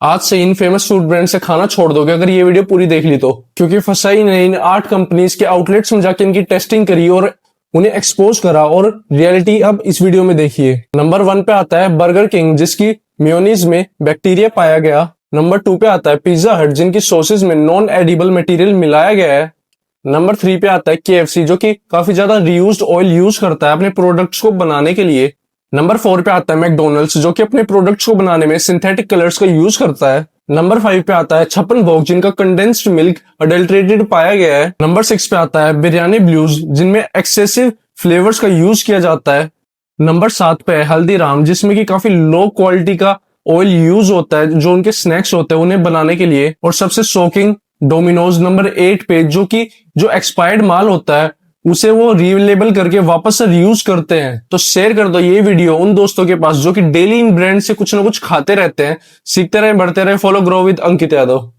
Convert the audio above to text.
आज से इन famous food brand से खाना छोड़ दोगे अगर ये वीडियो पूरी देख ली तो, क्योंकि फसाई ने इन 8 कंपनीज के आउटलेट्स में जाके इनकी टेस्टिंग करी और उन्हें एक्सपोज करा, और रियलिटी अब इस वीडियो में देखिए। नंबर 1 पे आता है बर्गर किंग, जिसकी मेयोनीज में बैक्टीरिया पाया गया। नंबर 2 पे आता है पिज्जा हट, जिनकी सॉसेज में नॉन एडिबल मटेरियल मिलाया गया है। नंबर 3 पे आता है KFC, जो कि काफी ज्यादा रीयूज्ड ऑयल यूज करता है अपने प्रोडक्ट्स को बनाने के लिए। नंबर 4 पे आता है मैकडोनल्ड्स, जो कि अपने प्रोडक्ट्स को बनाने में सिंथेटिक कलर्स का यूज करता है। नंबर 5 पे आता है छप्पन भोग, जिनका कंडेंस्ड मिल्क अडल्ट्रेटेड पाया गया है। नंबर 6 पे आता है बिरयानी ब्लूज, जिनमें एक्सेसिव फ्लेवर्स का यूज किया जाता है। नंबर 7 पे है हल्दीराम, जिसमें कि काफी लो क्वालिटी का ऑयल यूज होता है जो उनके स्नैक्स होते हैं उन्हें बनाने के लिए। और सबसे शॉकिंग डोमिनोज नंबर 8 पे, जो कि जो एक्सपायर्ड माल होता है उसे वो रीलेबल करके वापस से रीयूज करते हैं। तो शेयर कर दो ये वीडियो उन दोस्तों के पास जो कि डेली इन ब्रांड से कुछ ना कुछ खाते रहते हैं। सीखते रहे, बढ़ते रहे। Follow grow with Ankit Yadav.